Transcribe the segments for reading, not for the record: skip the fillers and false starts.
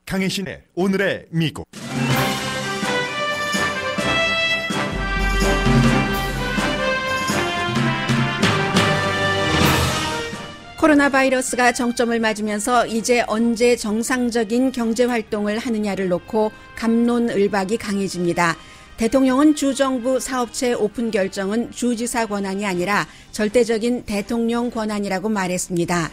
강혜신의 오늘의 미국. 코로나 바이러스가 정점을 맞으면서 이제 언제 정상적인 경제활동을 하느냐를 놓고 갑론을박이 강해집니다. 대통령은 주정부 사업체 오픈 결정은 주지사 권한이 아니라 절대적인 대통령 권한이라고 말했습니다.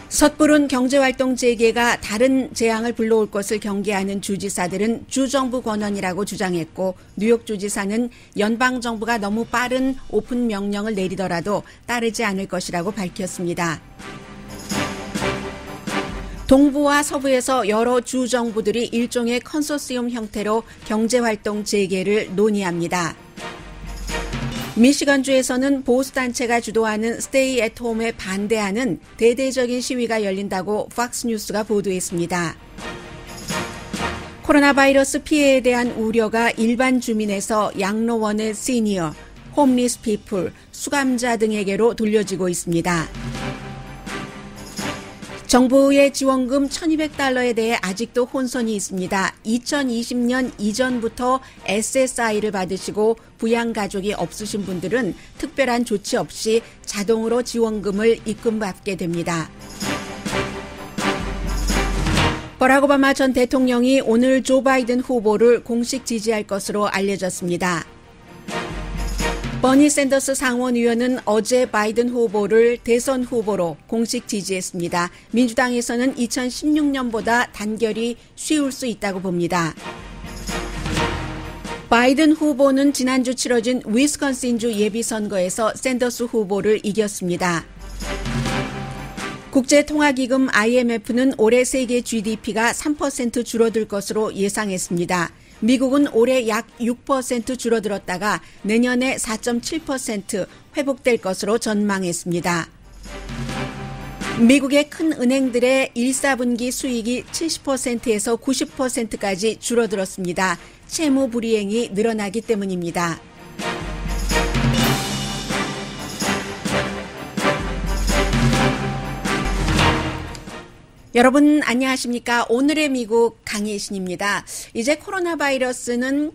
섣부른 경제활동 재개가 다른 재앙을 불러올 것을 경계하는 주지사들은 주정부 권한이라고 주장했고, 뉴욕 주지사는 연방정부가 너무 빠른 오픈 명령을 내리더라도 따르지 않을 것이라고 밝혔습니다. 동부와 서부에서 여러 주정부들이 일종의 컨소시엄 형태로 경제활동 재개를 논의합니다. 미시건주에서는 보수단체가 주도하는 스테이 앳 홈에 반대하는 대대적인 시위가 열린다고 팍스뉴스가 보도했습니다. 코로나 바이러스 피해에 대한 우려가 일반 주민에서 양로원의 시니어, 홈리스 피플, 수감자 등에게로 돌려지고 있습니다. 정부의 지원금 1,200달러에 대해 아직도 혼선이 있습니다. 2020년 이전부터 SSI를 받으시고 부양가족이 없으신 분들은 특별한 조치 없이 자동으로 지원금을 입금받게 됩니다. 버락 오바마 전 대통령이 오늘 조 바이든 후보를 공식 지지할 것으로 알려졌습니다. 버니 샌더스 상원의원은 어제 바이든 후보를 대선 후보로 공식 지지했습니다. 민주당에서는 2016년보다 단결이 쉬울 수 있다고 봅니다. 바이든 후보는 지난주 치러진 위스콘신주 예비선거에서 샌더스 후보를 이겼습니다. 국제통화기금 IMF는 올해 세계 GDP가 3% 줄어들 것으로 예상했습니다. 미국은 올해 약 6% 줄어들었다가 내년에 4.7% 회복될 것으로 전망했습니다. 미국의 큰 은행들의 1사분기 수익이 70%에서 90%까지 줄어들었습니다. 채무 불이행이 늘어나기 때문입니다. 여러분 안녕하십니까? 오늘의 미국 강혜신입니다. 이제 코로나 바이러스는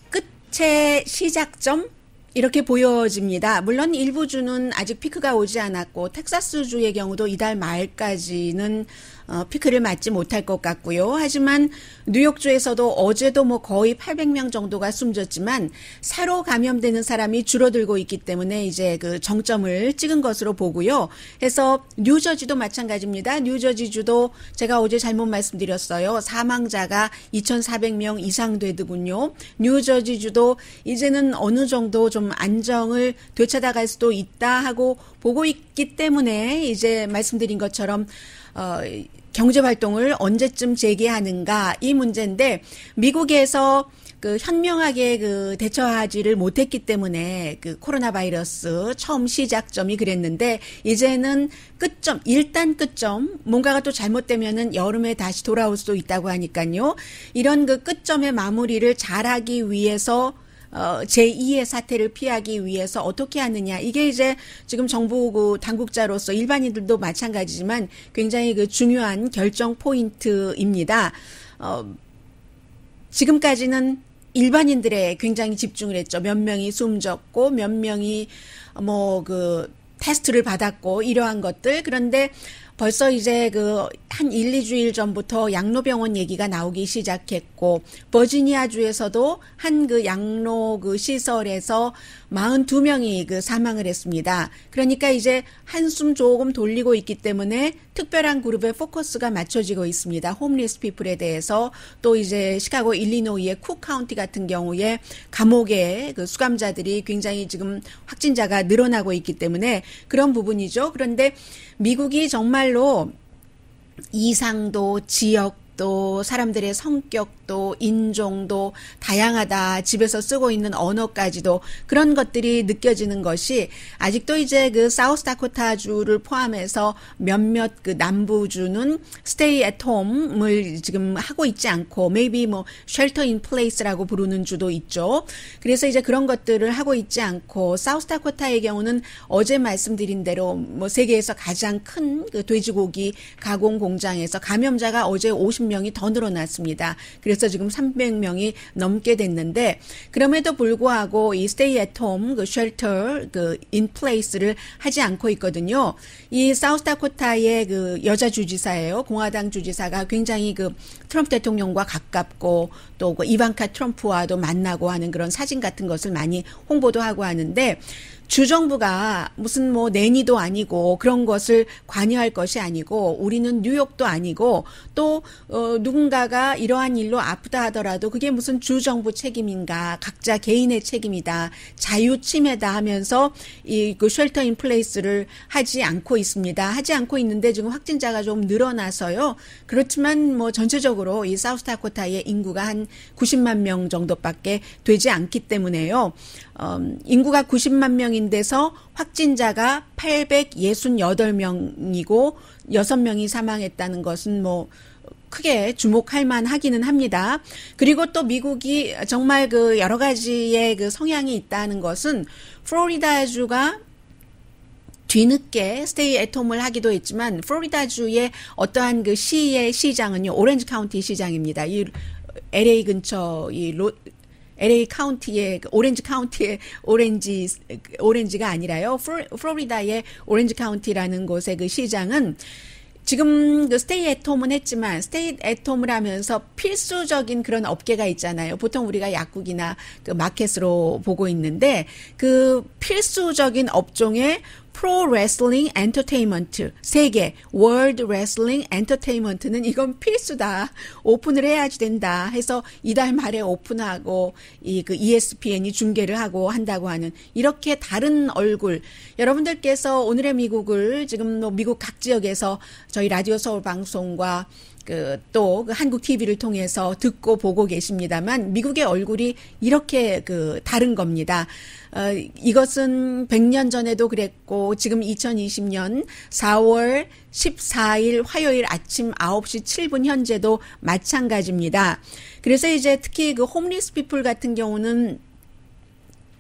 끝의 시작점? 이렇게 보여집니다. 물론 일부 주는 아직 피크가 오지 않았고 텍사스주의 경우도 이달 말까지는 피크를 맞지 못할 것 같고요. 하지만 뉴욕주에서도 어제도 거의 800명 정도가 숨졌지만 새로 감염되는 사람이 줄어들고 있기 때문에 이제 그 정점을 찍은 것으로 보고요. 해서 뉴저지도 마찬가지입니다. 뉴저지주도 제가 어제 잘못 말씀드렸어요. 사망자가 2,400명 이상 되더군요. 뉴저지주도 이제는 어느 정도 좀 안정을 되찾아갈 수도 있다 하고 보고 있기 때문에 이제 말씀드린 것처럼 경제활동을 언제쯤 재개하는가 이 문제인데, 미국에서 현명하게 대처하지를 못했기 때문에 코로나 바이러스 처음 시작점이 그랬는데, 이제는 끝점, 일단 끝점, 뭔가가 또 잘못되면은 여름에 다시 돌아올 수도 있다고 하니까요. 이런 끝점의 마무리를 잘하기 위해서 제2의 사태를 피하기 위해서 어떻게 하느냐. 이게 이제 지금 정부 당국자로서 일반인들도 마찬가지지만 굉장히 중요한 결정 포인트입니다. 지금까지는 일반인들에 굉장히 집중을 했죠. 몇 명이 숨졌고, 몇 명이 테스트를 받았고, 이러한 것들. 그런데 벌써 이제 한 1, 2주일 전부터 양로병원 얘기가 나오기 시작했고, 버지니아주에서도 한 양로 시설에서 42명이 사망을 했습니다. 그러니까 이제 한숨 조금 돌리고 있기 때문에 특별한 그룹에 포커스가 맞춰지고 있습니다. 홈리스 피플에 대해서. 또 이제 시카고 일리노이의 쿡 카운티 같은 경우에 감옥에 수감자들이 굉장히 지금 확진자가 늘어나고 있기 때문에 그런 부분이죠. 그런데 미국이 정말로 이상도, 지역, 또 사람들의 성격도 인종도 다양하다. 집에서 쓰고 있는 언어까지도 그런 것들이 느껴지는 것이 아직도 이제 그 사우스다코타주를 포함해서 몇몇 그 남부주는 stay at home을 지금 하고 있지 않고 maybe 뭐 shelter in place라고 부르는 주도 있죠. 그래서 이제 그런 것들을 하고 있지 않고 사우스다코타의 경우는 어제 말씀드린 대로 뭐 세계에서 가장 큰 그 돼지고기 가공 공장에서 감염자가 어제 50명이 더 늘어났습니다. 그래서 지금 300명이 넘게 됐는데 그럼에도 불구하고 이 stay at home 그 shelter 그 in place를 하지 않고 있거든요. 이 사우스다코타의 그 여자 주지사예요. 공화당 주지사가 굉장히 그 트럼프 대통령과 가깝고 또 그 이방카 트럼프와도 만나고 하는 그런 사진 같은 것을 많이 홍보도 하고 하는데 주정부가 무슨 뭐 내니도 아니고 그런 것을 관여할 것이 아니고 우리는 뉴욕도 아니고 또 누군가가 이러한 일로 아프다 하더라도 그게 무슨 주정부 책임인가 각자 개인의 책임이다 자유 침해다 하면서 이 그 쉘터 인 플레이스를 하지 않고 있습니다. 하지 않고 있는데 지금 확진자가 좀 늘어나서요. 그렇지만 뭐 전체적으로 이 사우스다코타의 인구가 한 90만 명 정도밖에 되지 않기 때문에요. 인구가 90만 명인데서 확진자가 868명이고 6명이 사망했다는 것은 뭐 크게 주목할 만하기는 합니다. 그리고 또 미국이 정말 그 여러 가지의 그 성향이 있다는 것은 플로리다주가 뒤늦게 스테이 애톰을 하기도 했지만 플로리다주의 어떠한 그 시의 시장은요. 오렌지 카운티 시장입니다. 이 LA 근처 이 LA 카운티의 오렌지 카운티의 오렌지가 아니라요. 플로리다의 오렌지 카운티라는 곳의 그 시장은 지금 그 스테이 애톰은 했지만 스테이 애톰을 하면서 필수적인 그런 업계가 있잖아요. 보통 우리가 약국이나 그 마켓으로 보고 있는데 그 필수적인 업종에 프로 레슬링 엔터테인먼트 세계 월드 레슬링 엔터테인먼트는 이건 필수다. 오픈을 해야지 된다. 해서 이달 말에 오픈하고 이 그 ESPN이 중계를 하고 한다고 하는 이렇게 다른 얼굴. 여러분들께서 오늘의 미국을 지금 뭐 미국 각 지역에서 저희 라디오 서울 방송과 또 한국 TV를 통해서 듣고 보고 계십니다만 미국의 얼굴이 이렇게 그 다른 겁니다. 이것은 100년 전에도 그랬고 지금 2020년 4월 14일 화요일 아침 9시 7분 현재도 마찬가지입니다. 그래서 이제 특히 그 홈리스 피플 같은 경우는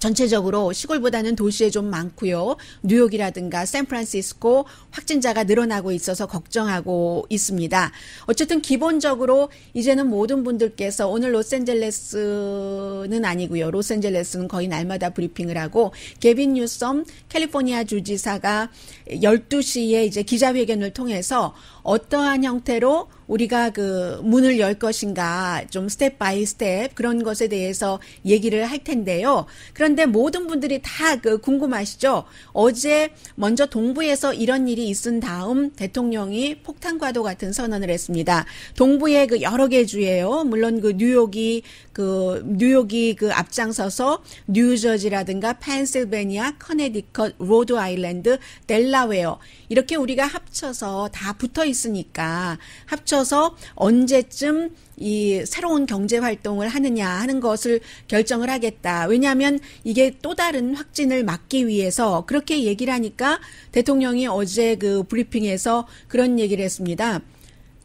전체적으로 시골보다는 도시에 좀 많고요. 뉴욕이라든가 샌프란시스코 확진자가 늘어나고 있어서 걱정하고 있습니다. 어쨌든 기본적으로 이제는 모든 분들께서 오늘 로스앤젤레스는 아니고요. 로스앤젤레스는 거의 날마다 브리핑을 하고 게빈 뉴섬 캘리포니아 주지사가 12시에 이제 기자회견을 통해서 어떠한 형태로 우리가 그 문을 열 것인가 좀 스텝 바이 스텝 그런 것에 대해서 얘기를 할 텐데요. 그런데 모든 분들이 다 그 궁금하시죠? 어제 먼저 동부에서 이런 일이 있은 다음 대통령이 폭탄과도 같은 선언을 했습니다. 동부의 그 여러 개 주예요. 물론 그 뉴욕이 그 앞장서서 뉴저지라든가 펜실베니아, 커네디컷, 로드 아일랜드, 델라웨어 이렇게 우리가 합쳐서 다 붙어 있으니까 합쳐서 언제쯤 이 새로운 경제 활동을 하느냐 하는 것을 결정을 하겠다. 왜냐하면 이게 또 다른 확진을 막기 위해서 그렇게 얘기를 하니까 대통령이 어제 그 브리핑에서 그런 얘기를 했습니다.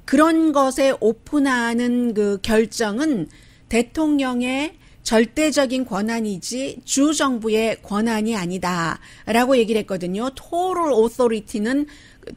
그런 것에 오픈하는 그 결정은 대통령의 절대적인 권한이지 주정부의 권한이 아니다라고 얘기를 했거든요. Total Authority는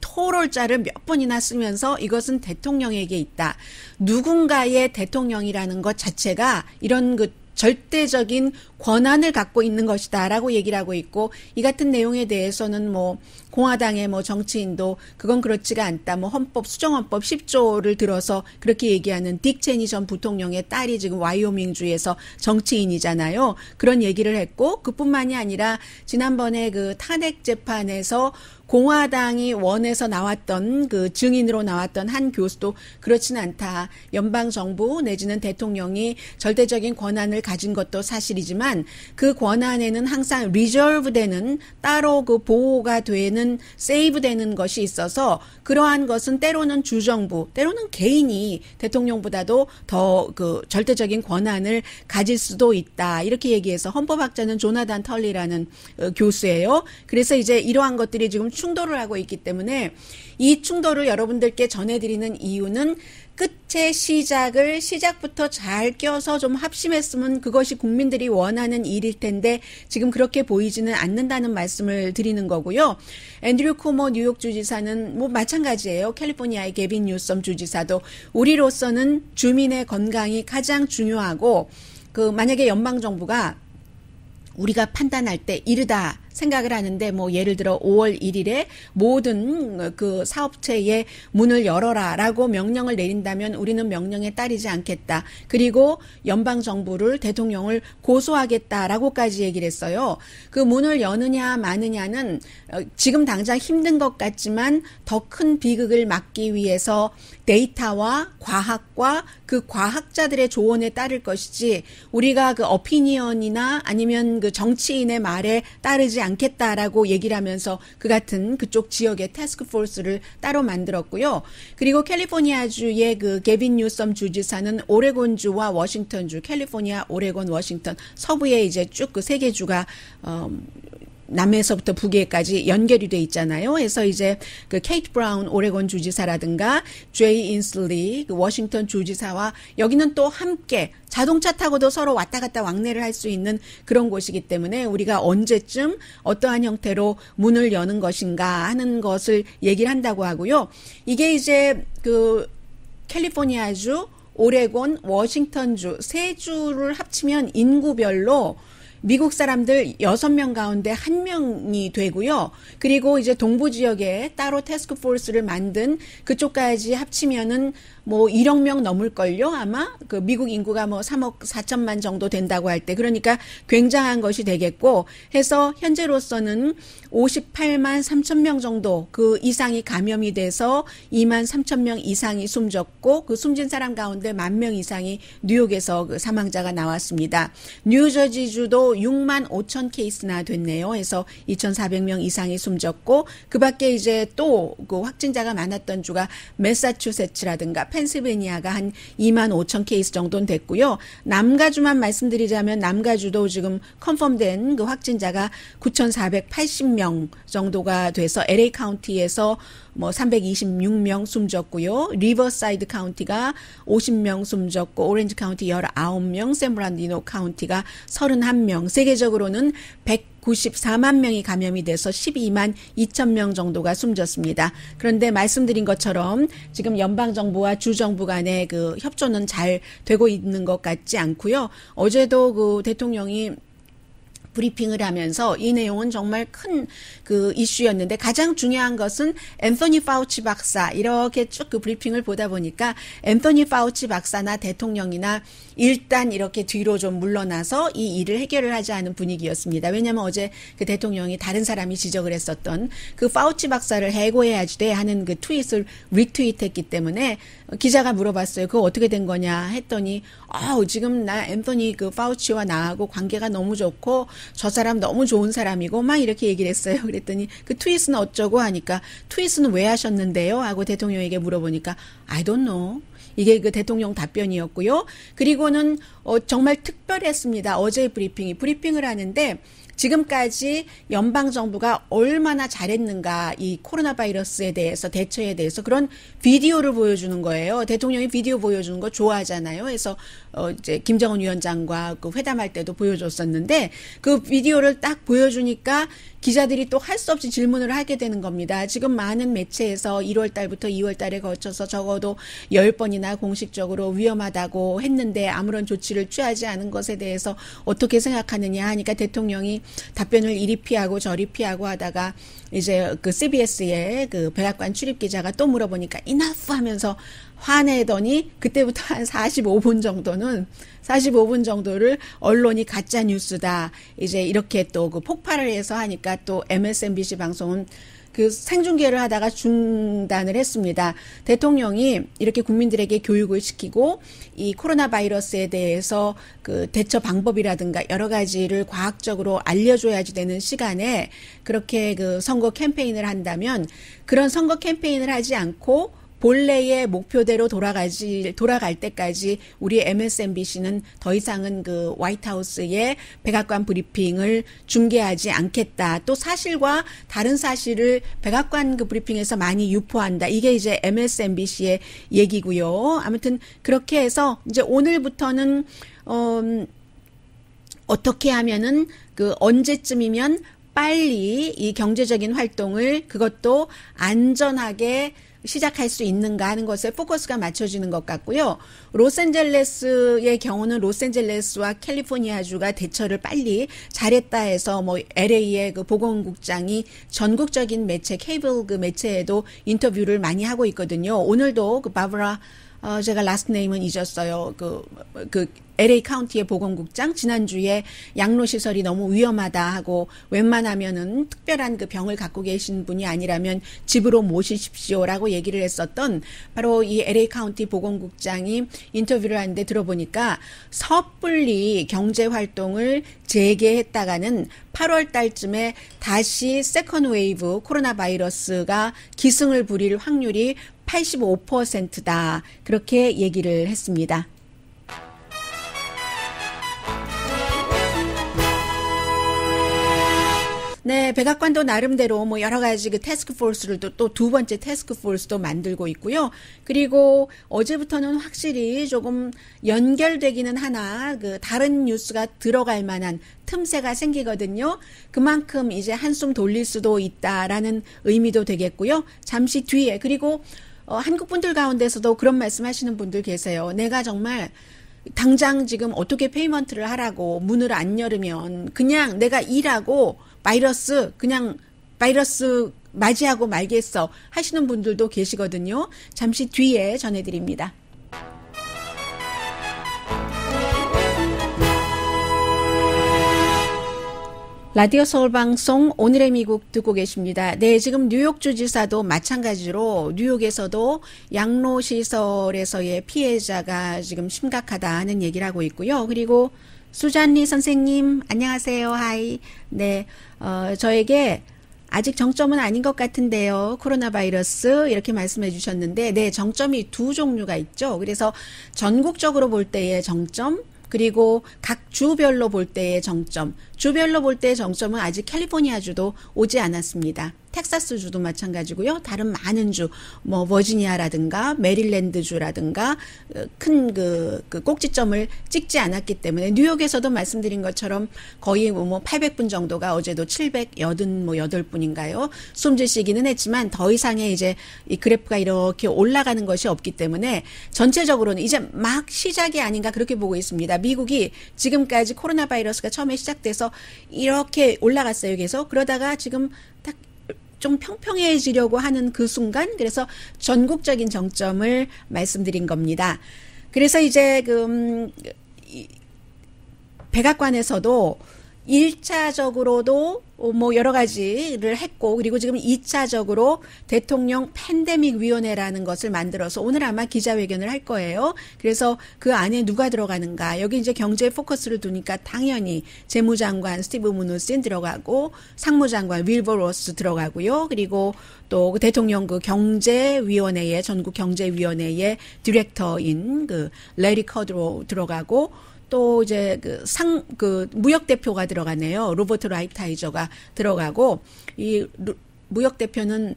토롤자를 몇 번이나 쓰면서 이것은 대통령에게 있다. 누군가의 대통령이라는 것 자체가 이런 그 절대적인 권한을 갖고 있는 것이다라고 얘기를 하고 있고 이 같은 내용에 대해서는 뭐 공화당의 뭐 정치인도 그건 그렇지가 않다. 뭐 헌법 수정헌법 10조를 들어서 그렇게 얘기하는 딕 체니 전 부통령의 딸이 지금 와이오밍주에서 정치인이잖아요. 그런 얘기를 했고 그뿐만이 아니라 지난번에 그 탄핵 재판에서 공화당이 원에서 나왔던 그 증인으로 나왔던 한 교수도 그렇지는 않다. 연방 정부 내지는 대통령이 절대적인 권한을 가진 것도 사실이지만 그 권한에는 항상 리저브되는 따로 그 보호가 되는 세이브되는 것이 있어서 그러한 것은 때로는 주정부, 때로는 개인이 대통령보다도 더 그 절대적인 권한을 가질 수도 있다. 이렇게 얘기해서 헌법학자는 조나단 털리라는 교수예요. 그래서 이제 이러한 것들이 지금 충돌을 하고 있기 때문에 이 충돌을 여러분들께 전해드리는 이유는 끝의 시작을 시작부터 잘 껴서 좀 합심했으면 그것이 국민들이 원하는 일일 텐데 지금 그렇게 보이지는 않는다는 말씀을 드리는 거고요. 앤드류 쿠모 뉴욕 주지사는 뭐 마찬가지예요. 캘리포니아의 게빈 뉴섬 주지사도 우리로서는 주민의 건강이 가장 중요하고 그 만약에 연방 정부가 우리가 판단할 때 이르다 생각을 하는데 뭐 예를 들어 5월 1일에 모든 그 사업체의 문을 열어라라고 명령을 내린다면 우리는 명령에 따르지 않겠다. 그리고 연방 정부를 대통령을 고소하겠다라고까지 얘기를 했어요. 그 문을 여느냐 마느냐는 지금 당장 힘든 것 같지만 더 큰 비극을 막기 위해서 데이터와 과학과 그 과학자들의 조언에 따를 것이지 우리가 그 어피니언이나 아니면 그 정치인의 말에 따르지 않겠다라고 얘기를 하면서 그 같은 그쪽 지역의 태스크포스를 따로 만들었고요. 그리고 캘리포니아주의 그 게빈 뉴섬 주지사는 오레곤주와 워싱턴주, 캘리포니아, 오레곤, 워싱턴 서부에 이제 쭉 그 세 개 주가 남에서부터 북에까지 연결이 돼 있잖아요. 그래서 이제 그 케이트 브라운 오레곤 주지사라든가 제이 인슬리 그 워싱턴 주지사와 여기는 또 함께 자동차 타고도 서로 왔다 갔다 왕래를 할 수 있는 그런 곳이기 때문에 우리가 언제쯤 어떠한 형태로 문을 여는 것인가 하는 것을 얘기를 한다고 하고요. 이게 이제 그 캘리포니아주, 오레곤, 워싱턴주 세 주를 합치면 인구별로 미국 사람들 6명 가운데 1명이 되고요. 그리고 이제 동부 지역에 따로 태스크포스를 만든 그쪽까지 합치면은 뭐 1억 명 넘을걸요. 아마 그 미국 인구가 뭐 3억 4천만 정도 된다고 할 때 그러니까 굉장한 것이 되겠고 해서 현재로서는 58만 3천 명 정도 그 이상이 감염이 돼서 2만 3천 명 이상이 숨졌고 그 숨진 사람 가운데 1만 명 이상이 뉴욕에서 그 사망자가 나왔습니다. 뉴저지주도 6만 5천 케이스나 됐네요. 해서 2,400명 이상이 숨졌고 그 밖에 이제 또 그 확진자가 많았던 주가 매사추세츠라든가 펜실베니아가 한 2만 5천 케이스 정도는 됐고요. 남가주만 말씀드리자면 남가주도 지금 컨펌된 그 확진자가 9,480명 정도가 돼서 LA 카운티에서 뭐 326명 숨졌고요. 리버사이드 카운티가 50명 숨졌고 오렌지 카운티 19명, 샌브란디노 카운티가 31명. 세계적으로는 194만 명이 감염이 돼서 12만 2천 명 정도가 숨졌습니다. 그런데 말씀드린 것처럼 지금 연방정부와 주정부 간의 그 협조는 잘 되고 있는 것 같지 않고요. 어제도 그 대통령이 브리핑을 하면서 이 내용은 정말 큰 그 이슈였는데 가장 중요한 것은 앤서니 파우치 박사 이렇게 쭉 그 브리핑을 보다 보니까 앤서니 파우치 박사나 대통령이나 일단 이렇게 뒤로 좀 물러나서 이 일을 해결을 하지 않은 분위기였습니다. 왜냐하면 어제 그 대통령이 다른 사람이 지적을 했었던 그 파우치 박사를 해고해야지 돼 하는 그 트윗을 리트윗했기 때문에 기자가 물어봤어요. 그거 어떻게 된 거냐 했더니 지금 나 앤서니 그 파우치와 나하고 관계가 너무 좋고 저 사람 너무 좋은 사람이고 막 이렇게 얘기를 했어요. 그랬더니 그 트윗은 어쩌고 하니까 트윗은 왜 하셨는데요? 하고 대통령에게 물어보니까 I don't know. 이게 그 대통령 답변이었고요. 그리고는 정말 특별했습니다. 어제의 브리핑을 하는데 지금까지 연방정부가 얼마나 잘했는가 이 코로나 바이러스에 대해서 대처에 대해서 그런 비디오를 보여주는 거예요. 대통령이 비디오 보여주는 거 좋아하잖아요. 그래서 이제 김정은 위원장과 그 회담할 때도 보여줬었는데 그 비디오를 딱 보여주니까 기자들이 또 할 수 없이 질문을 하게 되는 겁니다. 지금 많은 매체에서 1월 달부터 2월 달에 거쳐서 적어도 10번이나 공식적으로 위험하다고 했는데 아무런 조치를 취하지 않은 것에 대해서 어떻게 생각하느냐 하니까 대통령이 답변을 이리 피하고 저리 피하고 하다가 이제 그 CBS의 그 백악관 출입 기자가 또 물어보니까 enough 하면서 화내더니 그때부터 한 45분 정도를 언론이 가짜 뉴스다. 이제 이렇게 또 그 폭발을 해서 하니까 또 MSNBC 방송은 그 생중계를 하다가 중단을 했습니다. 대통령이 이렇게 국민들에게 교육을 시키고 이 코로나 바이러스에 대해서 그 대처 방법이라든가 여러 가지를 과학적으로 알려줘야지 되는 시간에 그렇게 그 선거 캠페인을 한다면 그런 선거 캠페인을 하지 않고 본래의 목표대로 돌아갈 때까지 우리 MSNBC는 더 이상은 그 화이트하우스의 백악관 브리핑을 중계하지 않겠다. 또 사실과 다른 사실을 백악관 그 브리핑에서 많이 유포한다. 이게 이제 MSNBC의 얘기고요. 아무튼 그렇게 해서 이제 오늘부터는 어떻게 하면은 그 언제쯤이면 빨리 이 경제적인 활동을 그것도 안전하게 시작할 수 있는가 하는 것에 포커스가 맞춰지는 것 같고요. 로스앤젤레스의 경우는 로스앤젤레스와 캘리포니아주가 대처를 빨리 잘했다 해서 뭐 LA의 그 보건국장이 전국적인 매체 케이블 그 매체에도 인터뷰를 많이 하고 있거든요. 오늘도 그 바브라 제가 라스트 네임은 잊었어요. 그 LA 카운티의 보건국장 지난주에 양로시설이 너무 위험하다 하고 웬만하면은 특별한 그 병을 갖고 계신 분이 아니라면 집으로 모시십시오라고 얘기를 했었던 바로 이 LA 카운티 보건국장이 인터뷰를 하는데 들어보니까 섣불리 경제 활동을 재개했다가는 8월 달쯤에 다시 세컨 웨이브 코로나 바이러스가 기승을 부릴 확률이 85%다. 그렇게 얘기를 했습니다. 네, 백악관도 나름대로 뭐 여러 가지 그 태스크포스를 또 두 번째 태스크포스도 만들고 있고요. 그리고 어제부터는 확실히 조금 연결되기는 하나 그 다른 뉴스가 들어갈 만한 틈새가 생기거든요. 그만큼 이제 한숨 돌릴 수도 있다라는 의미도 되겠고요. 잠시 뒤에 그리고 한국 분들 가운데서도 그런 말씀하시는 분들 계세요. 내가 정말 당장 지금 어떻게 페이먼트를 하라고 문을 안 열으면 그냥 내가 일하고 그냥 바이러스 맞이하고 말겠어 하시는 분들도 계시거든요. 잠시 뒤에 전해드립니다. 라디오 서울 방송 오늘의 미국 듣고 계십니다. 네, 지금 뉴욕 주지사도 마찬가지로 뉴욕에서도 양로시설에서의 피해자가 지금 심각하다 하는 얘기를 하고 있고요. 그리고 수잔리 선생님 안녕하세요. 하이. 네, 저에게 아직 정점은 아닌 것 같은데요. 코로나 바이러스 이렇게 말씀해 주셨는데 네, 정점이 두 종류가 있죠. 그래서 전국적으로 볼 때의 정점 그리고 각 주별로 볼 때의 정점. 주별로 볼 때의 정점은 아직 캘리포니아주도 오지 않았습니다. 텍사스주도 마찬가지고요. 다른 많은 주, 뭐 버지니아라든가 메릴랜드주라든가 큰 그 꼭지점을 찍지 않았기 때문에 뉴욕에서도 말씀드린 것처럼 거의 뭐 800분 정도가 어제도 788분인가요? 숨지시기는 했지만 더 이상의 이제 이 그래프가 이렇게 올라가는 것이 없기 때문에 전체적으로는 이제 막 시작이 아닌가 그렇게 보고 있습니다. 미국이 지금까지 코로나 바이러스가 처음에 시작돼서 이렇게 올라갔어요. 계속 그러다가 지금 딱 좀 평평해지려고 하는 그 순간 그래서 전국적인 정점을 말씀드린 겁니다. 그래서 이제 백악관에서도 1차적으로도 뭐 여러 가지를 했고 그리고 지금 2차적으로 대통령 팬데믹 위원회라는 것을 만들어서 오늘 아마 기자회견을 할 거예요. 그래서 그 안에 누가 들어가는가 여기 이제 경제에 포커스를 두니까 당연히 재무장관 스티브 무누신 들어가고 상무장관 윌버 로스 들어가고요. 그리고 또 대통령 그 경제위원회의 전국 경제위원회의 디렉터인 그 레리 커드로 들어가고 또 이제 그 무역 대표가 들어가네요. 로버트 라이트하이저가 들어가고 이 무역 대표는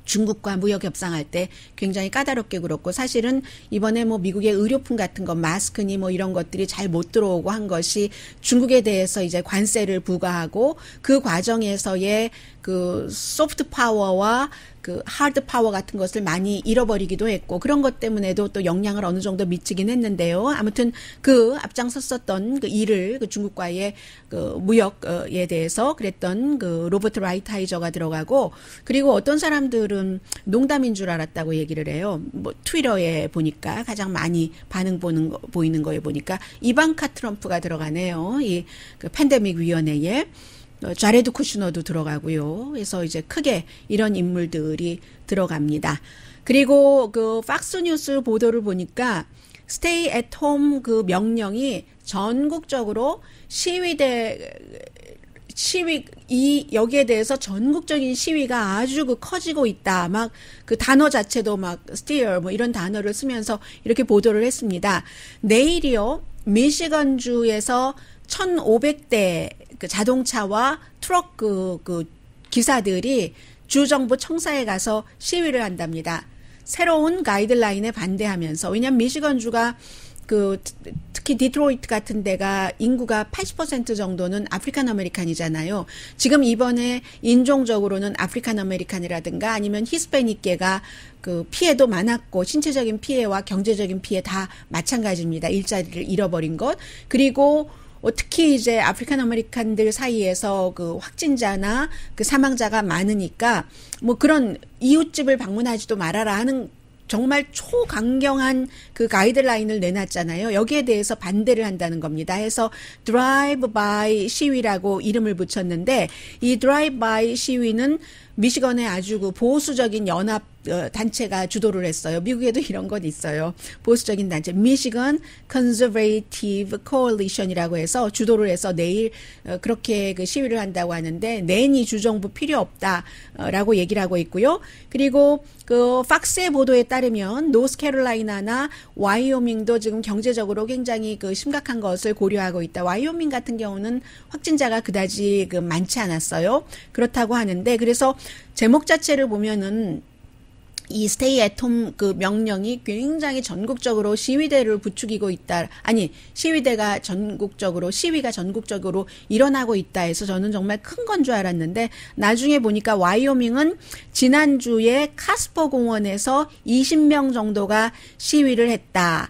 중국과 무역 협상할 때 굉장히 까다롭게 그렇고 사실은 이번에 뭐 미국의 의료품 같은 것 마스크니 뭐 이런 것들이 잘 못 들어오고 한 것이 중국에 대해서 이제 관세를 부과하고 그 과정에서의 그 소프트 파워와 그 하드 파워 같은 것을 많이 잃어버리기도 했고 그런 것 때문에도 또 영향을 어느 정도 미치긴 했는데요. 아무튼 그 앞장섰었던 그 일을 그 중국과의 그 무역에 대해서 그랬던 그 로버트 라이트하이저가 들어가고 그리고 어떤 사람들은 농담인 줄 알았다고 얘기를 해요. 뭐 트위터에 보니까 가장 많이 반응 보이는 거에 보니까 이방카 트럼프가 들어가네요. 이 그 팬데믹 위원회에. 자레드 쿠슈너도 들어가고요. 그래서 이제 크게 이런 인물들이 들어갑니다. 그리고 그 팍스 뉴스 보도를 보니까 스테이 앳 홈 그 명령이 전국적으로 여기에 대해서 전국적인 시위가 아주 그 커지고 있다. 막 그 단어 자체도 막 steer 뭐 이런 단어를 쓰면서 이렇게 보도를 했습니다. 내일이요. 미시건주에서 1,500대 그 자동차와 트럭 그 기사들이 주정부 청사에 가서 시위를 한답니다. 새로운 가이드라인에 반대하면서. 왜냐하면 미시건주가 특히 디트로이트 같은 데가 인구가 80% 정도는 아프리칸 아메리칸이잖아요. 지금 이번에 인종적으로는 아프리칸 아메리칸이라든가 아니면 히스패닉계가 그 피해도 많았고 신체적인 피해와 경제적인 피해 다 마찬가지입니다. 일자리를 잃어버린 것. 그리고 특히 이제 아프리칸 아메리칸들 사이에서 그 확진자나 그 사망자가 많으니까 뭐 그런 이웃집을 방문하지도 말아라 하는 정말 초강경한 그 가이드라인을 내놨잖아요. 여기에 대해서 반대를 한다는 겁니다. 해서 드라이브 바이 시위라고 이름을 붙였는데 이 드라이브 바이 시위는 미시건의 아주 그 보수적인 연합 단체가 주도를 했어요. 미국에도 이런 건 있어요. 보수적인 단체 미시건 컨저베이티브 코얼리션이라고 해서 주도를 해서 내일 그렇게 그 시위를 한다고 하는데 내니 주정부 필요 없다라고 얘기를 하고 있고요. 그리고 그 팍스의 보도에 따르면 노스캐롤라이나나 와이오밍도 지금 경제적으로 굉장히 그 심각한 것을 고려하고 있다. 와이오밍 같은 경우는 확진자가 그다지 그 많지 않았어요. 그렇다고 하는데 그래서 제목 자체를 보면은 이 스테이 앳홈 그 명령이 굉장히 전국적으로 시위대를 부추기고 있다. 아니, 시위가 전국적으로 일어나고 있다 해서 저는 정말 큰 건 줄 알았는데 나중에 보니까 와이오밍은 지난주에 카스퍼 공원에서 20명 정도가 시위를 했다.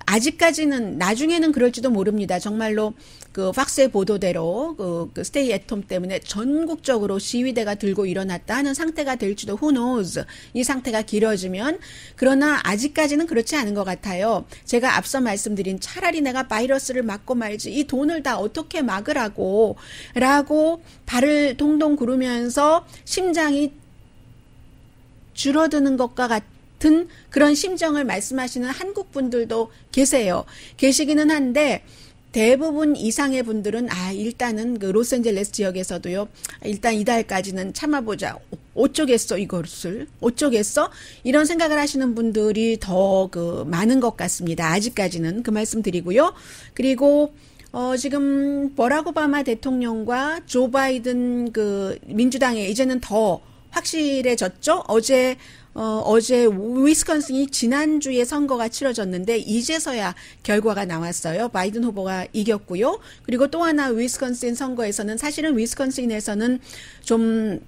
아직까지는 나중에는 그럴지도 모릅니다. 정말로 그 팍스의 보도대로 그 스테이 앳홈 때문에 전국적으로 시위대가 들고 일어났다 하는 상태가 될지도 who knows. 이 상태가 길어지면 그러나 아직까지는 그렇지 않은 것 같아요. 제가 앞서 말씀드린 차라리 내가 바이러스를 막고 말지 이 돈을 다 어떻게 막으라고 라고 발을 동동 구르면서 심장이 줄어드는 것과 같은 그런 심정을 말씀하시는 한국 분들도 계시기는 한데 대부분 이상의 분들은 일단은 그 로스앤젤레스 지역에서도요. 일단 이달까지는 참아보자. 어쩌겠어 이것을. 어쩌겠어? 이런 생각을 하시는 분들이 더 그 많은 것 같습니다. 아직까지는 그 말씀 드리고요. 그리고 지금 버락 오바마 대통령과 조 바이든 그 민주당에 이제는 더 확실해졌죠? 어제 위스콘신이 지난주에 선거가 치러졌는데 이제서야 결과가 나왔어요. 바이든 후보가 이겼고요. 그리고 또 하나 위스콘신 선거에서는 사실은 위스콘신에서는 좀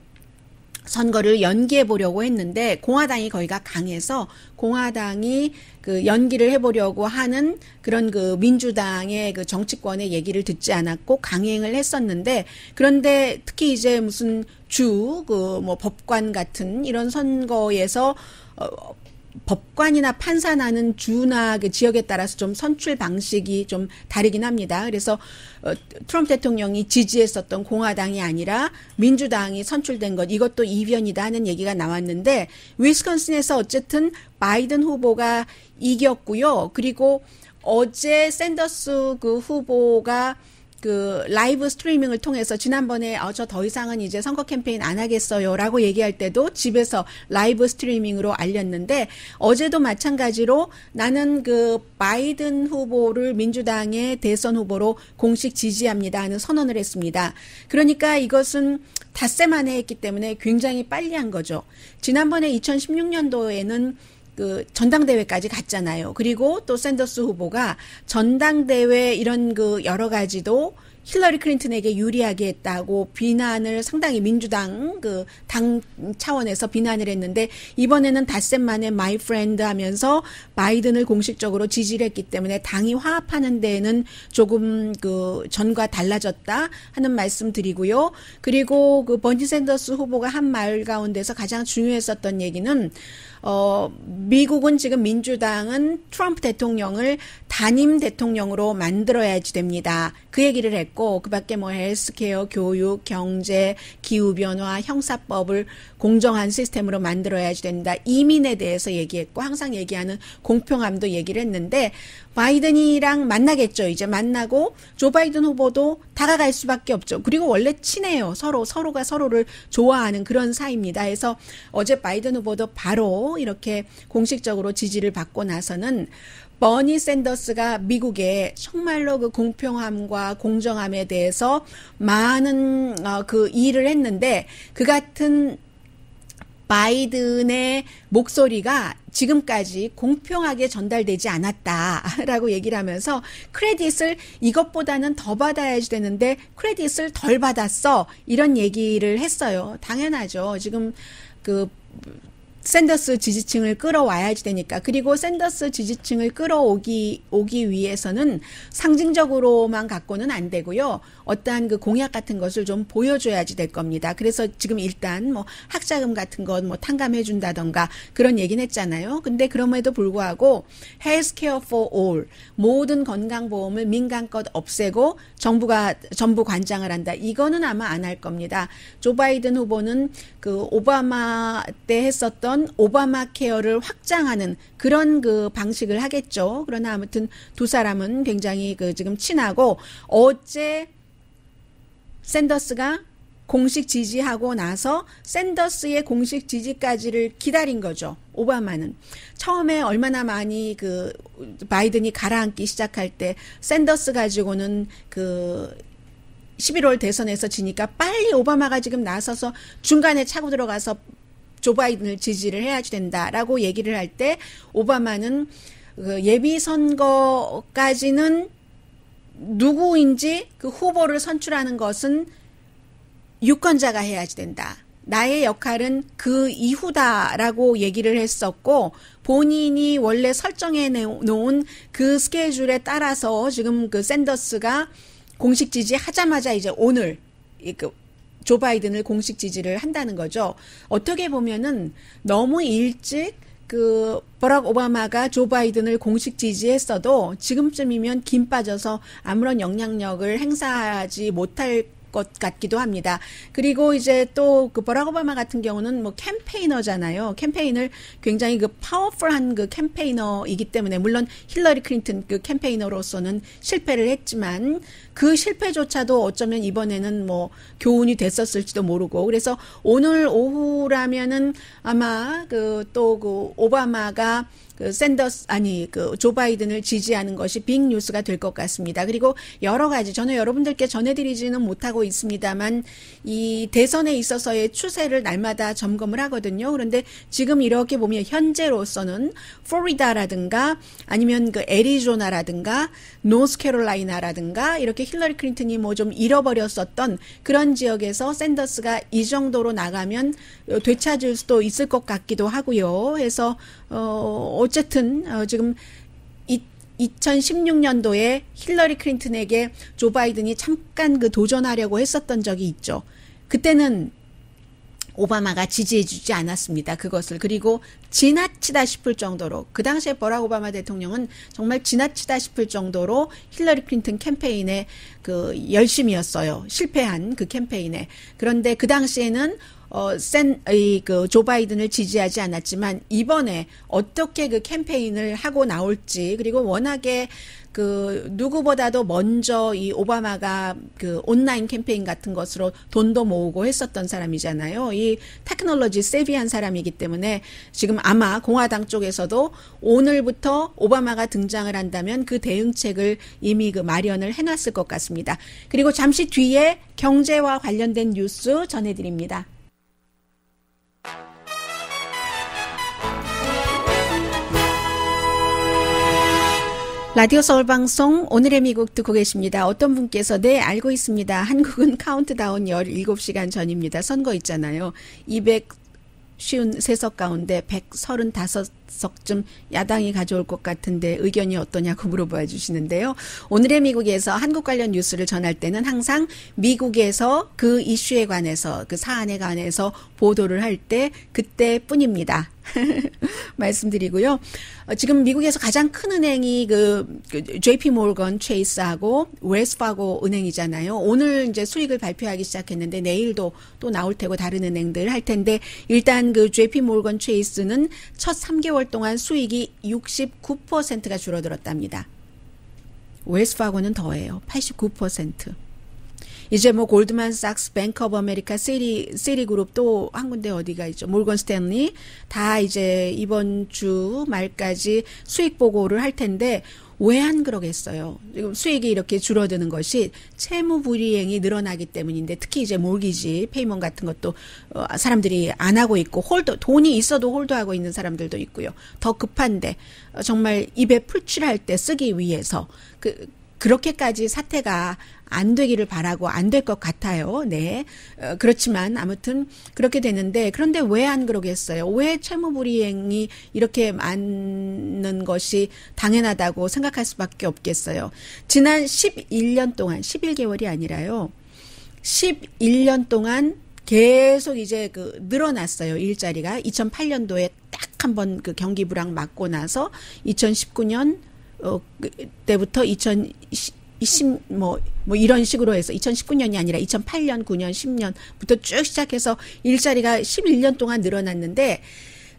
선거를 연기해 보려고 했는데 공화당이 거기가 강해서 공화당이 그 연기를 해보려고 하는 그런 그 민주당의 그 정치권의 얘기를 듣지 않았고 강행을 했었는데 그런데 특히 이제 무슨 그 뭐 법관 같은 이런 선거에서 법관이나 판사나는 주나 그 지역에 따라서 좀 선출 방식이 좀 다르긴 합니다. 그래서 트럼프 대통령이 지지했었던 공화당이 아니라 민주당이 선출된 것 이것도 이변이다 하는 얘기가 나왔는데 위스콘신에서 어쨌든 바이든 후보가 이겼고요. 그리고 어제 샌더스 그 후보가 그 라이브 스트리밍을 통해서 지난번에 저 더 이상은 이제 선거 캠페인 안 하겠어요라고 얘기할 때도 집에서 라이브 스트리밍으로 알렸는데 어제도 마찬가지로 나는 그 바이든 후보를 민주당의 대선 후보로 공식 지지합니다 하는 선언을 했습니다. 그러니까 이것은 닷새 만에 했기 때문에 굉장히 빨리 한 거죠. 지난번에 2016년도에는 그 전당대회까지 갔잖아요. 그리고 또 샌더스 후보가 전당대회 이런 그 여러 가지도 힐러리 클린턴에게 유리하게 했다고 비난을 상당히 민주당 그 당 차원에서 비난을 했는데 이번에는 닷새 만에 my friend 하면서 바이든을 공식적으로 지지를 했기 때문에 당이 화합하는 데에는 조금 그 전과 달라졌다 하는 말씀 드리고요. 그리고 그 버니 샌더스 후보가 한 말 가운데서 가장 중요했었던 얘기는 미국은 지금 민주당은 트럼프 대통령을 단임 대통령으로 만들어야지 됩니다. 그 얘기를 했고, 그 밖에 뭐 헬스케어, 교육, 경제, 기후변화, 형사법을 공정한 시스템으로 만들어야지 된다. 이민에 대해서 얘기했고, 항상 얘기하는 공평함도 얘기를 했는데, 바이든이랑 만나겠죠. 이제 만나고 조 바이든 후보도 다가갈 수밖에 없죠. 그리고 원래 친해요. 서로가 서로를 좋아하는 그런 사이입니다. 그래서 어제 바이든 후보도 바로 이렇게 공식적으로 지지를 받고 나서는 버니 샌더스가 미국에 정말로 그 공평함과 공정함에 대해서 많은 그 일을 했는데, 그 같은 바이든의 목소리가 지금까지 공평하게 전달되지 않았다라고 얘기를 하면서 크레딧을 이것보다는 더 받아야지 되는데 크레딧을 덜 받았어, 이런 얘기를 했어요. 당연하죠. 지금 그 샌더스 지지층을 끌어와야지 되니까. 그리고 샌더스 지지층을 끌어오기 위해서는 상징적으로만 갖고는 안 되고요. 어떠한 그 공약 같은 것을 좀 보여줘야지 될 겁니다. 그래서 지금 일단 뭐 학자금 같은 것 뭐 탕감해 준다던가 그런 얘기는 했잖아요. 근데 그럼에도 불구하고 Healthcare for All, 모든 건강보험을 민간 것 없애고 정부가 전부 관장을 한다. 이거는 아마 안 할 겁니다. 조 바이든 후보는 그 오바마 때 했었던 오바마 케어를 확장하는 그런 그 방식을 하겠죠. 그러나 아무튼 두 사람은 굉장히 그 지금 친하고, 어제 샌더스가 공식 지지하고 나서 샌더스의 공식 지지까지를 기다린 거죠. 오바마는 처음에 얼마나 많이 그 바이든이 가라앉기 시작할 때 샌더스 가지고는 그 11월 대선에서 지니까 빨리 오바마가 지금 나서서 중간에 차고 들어가서 조 바이든을 지지를 해야지 된다라고 얘기를 할 때, 오바마는 그 예비 선거까지는 누구인지 그 후보를 선출하는 것은 유권자가 해야지 된다. 나의 역할은 그 이후다라고 얘기를 했었고, 본인이 원래 설정해 놓은 그 스케줄에 따라서 지금 그 샌더스가 공식 지지하자마자 이제 오늘 조 바이든을 공식 지지를 한다는 거죠. 어떻게 보면은 너무 일찍 그 버락 오바마가 조 바이든을 공식 지지했어도 지금쯤이면 김 빠져서 아무런 영향력을 행사하지 못할 것 같기도 합니다. 그리고 이제 또 그 버락 오바마 같은 경우는 뭐 캠페이너잖아요. 캠페인을 굉장히 그 파워풀한 그 캠페이너이기 때문에, 물론 힐러리 클린턴 그 캠페이너로서는 실패를 했지만 그 실패조차도 어쩌면 이번에는 뭐 교훈이 됐었을지도 모르고, 그래서 오늘 오후라면은 아마 그 또 그 오바마가 그 샌더스 그 조 바이든을 지지하는 것이 빅 뉴스가 될 것 같습니다. 그리고 여러 가지 저는 여러분들께 전해드리지는 못하고 있습니다만 이 대선에 있어서의 추세를 날마다 점검을 하거든요. 그런데 지금 이렇게 보면 현재로서는 플로리다라든가 아니면 그 애리조나라든가 노스캐롤라이나라든가 이렇게 힐러리 클린턴이 뭐 좀 잃어버렸었던 그런 지역에서 샌더스가 이 정도로 나가면 되찾을 수도 있을 것 같기도 하고요. 해서 어쨌든 지금 2016년도에 힐러리 클린턴에게 조 바이든이 잠깐 그 도전하려고 했었던 적이 있죠. 그때는 오바마가 지지해주지 않았습니다. 그것을. 그리고 지나치다 싶을 정도로, 그 당시에 버락 오바마 대통령은 정말 지나치다 싶을 정도로 힐러리 클린턴 캠페인에 그 열심이었어요. 실패한 그 캠페인에. 그런데 그 당시에는 그 조 바이든을 지지하지 않았지만 이번에 어떻게 그 캠페인을 하고 나올지, 그리고 워낙에 그 누구보다도 먼저 이 오바마가 그 온라인 캠페인 같은 것으로 돈도 모으고 했었던 사람이잖아요. 이 테크놀로지 세비한 사람이기 때문에 지금 아마 공화당 쪽에서도 오늘부터 오바마가 등장을 한다면 그 대응책을 이미 그 마련을 해놨을 것 같습니다. 그리고 잠시 뒤에 경제와 관련된 뉴스 전해드립니다. 라디오 서울방송 오늘의 미국 듣고 계십니다. 어떤 분께서 네 알고 있습니다. 한국은 카운트다운 17시간 전입니다. 선거 있잖아요. 253석 가운데 135 석쯤 야당이 가져올 것 같은데 의견이 어떠냐고 물어봐 주시는데요. 오늘의 미국에서 한국 관련 뉴스를 전할 때는 항상 미국에서 그 이슈에 관해서 그 사안에 관해서 보도를 할 때 그때뿐입니다. 말씀드리고요. 지금 미국에서 가장 큰 은행이 그 JP 모건 체이스하고 웰스파고 은행이잖아요. 오늘 이제 수익을 발표하기 시작했는데 내일도 또 나올 테고 다른 은행들 할 텐데 일단 그 JP 모건 체이스는 첫 3개월 동안 수익이 69%가 줄어들었답니다. 웰스파고는 더해요. 89%. 이제 뭐 골드만삭스, 뱅크 오브 아메리카, 시리그룹 또 한 군데 어디가 있죠. 몰건 스탠리 다 이제 이번 주 말까지 수익 보고를 할 텐데 왜 안 그러겠어요. 지금 수익이 이렇게 줄어드는 것이 채무 불이행이 늘어나기 때문인데 특히 이제 몰기지, 페이먼 같은 것도 사람들이 안 하고 있고 돈이 있어도 홀드하고 있는 사람들도 있고요. 더 급한데 정말 입에 풀칠할 때 쓰기 위해서 그렇게까지 사태가 안 되기를 바라고 안 될 것 같아요. 네. 그렇지만 아무튼 그렇게 되는데 그런데 왜 안 그러겠어요? 왜 채무불이행이 이렇게 많은 것이 당연하다고 생각할 수밖에 없겠어요? 지난 11년 동안 11개월이 아니라요. 11년 동안 계속 이제 늘어났어요. 일자리가 2008년도에 딱 한 번 그 경기 불황 맞고 나서 2019년 때부터 2020 이런 식으로 해서 2019년이 아니라 2008년, 9년, 10년부터 쭉 시작해서 일자리가 11년 동안 늘어났는데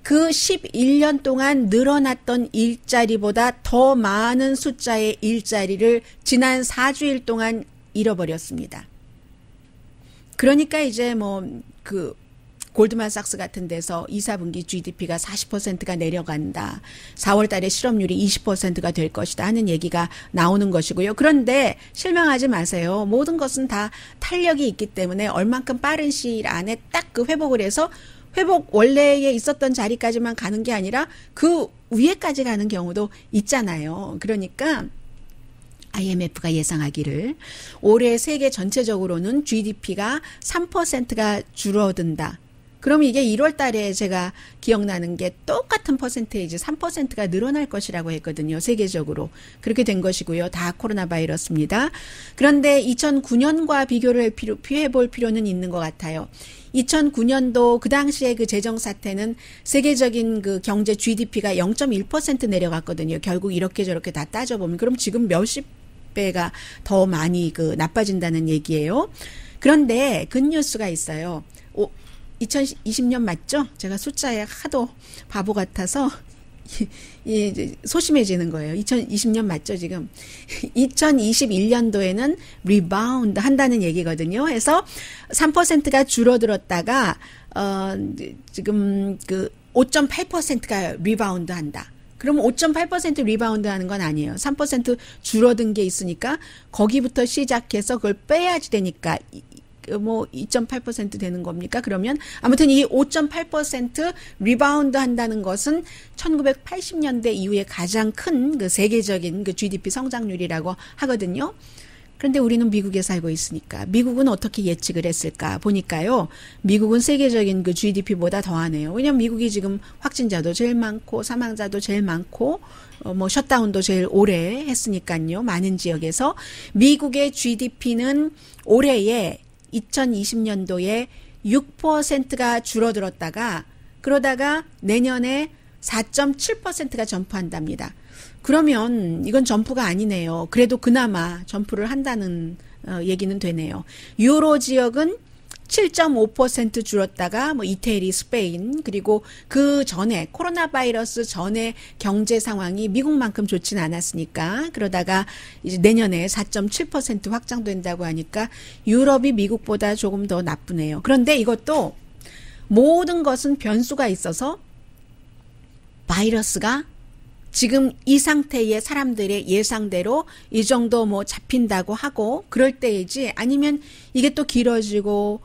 그 11년 동안 늘어났던 일자리보다 더 많은 숫자의 일자리를 지난 4주일 동안 잃어버렸습니다. 그러니까 이제 골드만삭스 같은 데서 2, 4분기 GDP가 40%가 내려간다. 4월 달에 실업률이 20%가 될 것이다 하는 얘기가 나오는 것이고요. 그런데 실망하지 마세요. 모든 것은 다 탄력이 있기 때문에 얼만큼 빠른 시일 안에 딱 그 회복을 해서 회복 원래에 있었던 자리까지만 가는 게 아니라 그 위에까지 가는 경우도 있잖아요. 그러니까 IMF가 예상하기를 올해 세계 전체적으로는 GDP가 3%가 줄어든다. 그럼 이게 1월 달에 제가 기억나는 게 똑같은 퍼센테이지 3%가 늘어날 것이라고 했거든요. 세계적으로. 그렇게 된 것이고요. 다 코로나 바이러스입니다. 그런데 2009년과 비교를 해볼 필요는 있는 것 같아요. 2009년도 그 당시에 그 재정 사태는 세계적인 그 경제 GDP가 0.1% 내려갔거든요. 결국 이렇게 저렇게 다 따져보면 그럼 지금 몇십 배가 더 많이 나빠진다는 얘기예요. 그런데 굿뉴스가 있어요. 2020년 맞죠? 제가 숫자에 하도 바보 같아서 소심해지는 거예요. 2020년 맞죠, 지금? 2021년도에는 리바운드 한다는 얘기거든요. 해서 3%가 줄어들었다가 지금 5.8%가 리바운드 한다. 그러면 5.8% 리바운드 하는 건 아니에요. 3% 줄어든 게 있으니까 거기부터 시작해서 그걸 빼야지 되니까 2.8% 되는 겁니까? 그러면 아무튼 이 5.8% 리바운드 한다는 것은 1980년대 이후에 가장 큰 그 세계적인 그 GDP 성장률이라고 하거든요. 그런데 우리는 미국에 살고 있으니까 미국은 어떻게 예측을 했을까 보니까요. 미국은 세계적인 그 GDP보다 더하네요. 왜냐하면 미국이 지금 확진자도 제일 많고 사망자도 제일 많고 셧다운도 제일 오래 했으니까요. 많은 지역에서 미국의 GDP는 올해에 2020년도에 6%가 줄어들었다가 그러다가 내년에 4.7%가 점프한답니다. 그러면 이건 점프가 아니네요. 그래도 그나마 점프를 한다는 얘기는 되네요. 유로 지역은 7.5% 줄었다가 이태리, 스페인 그리고 그 전에 코로나 바이러스 전에 경제 상황이 미국만큼 좋지는 않았으니까 그러다가 이제 내년에 4.7% 확장된다고 하니까 유럽이 미국보다 조금 더 나쁘네요. 그런데 이것도 모든 것은 변수가 있어서 바이러스가 지금 이 상태의 사람들의 예상대로 이 정도 잡힌다고 하고 그럴 때이지 아니면 이게 또 길어지고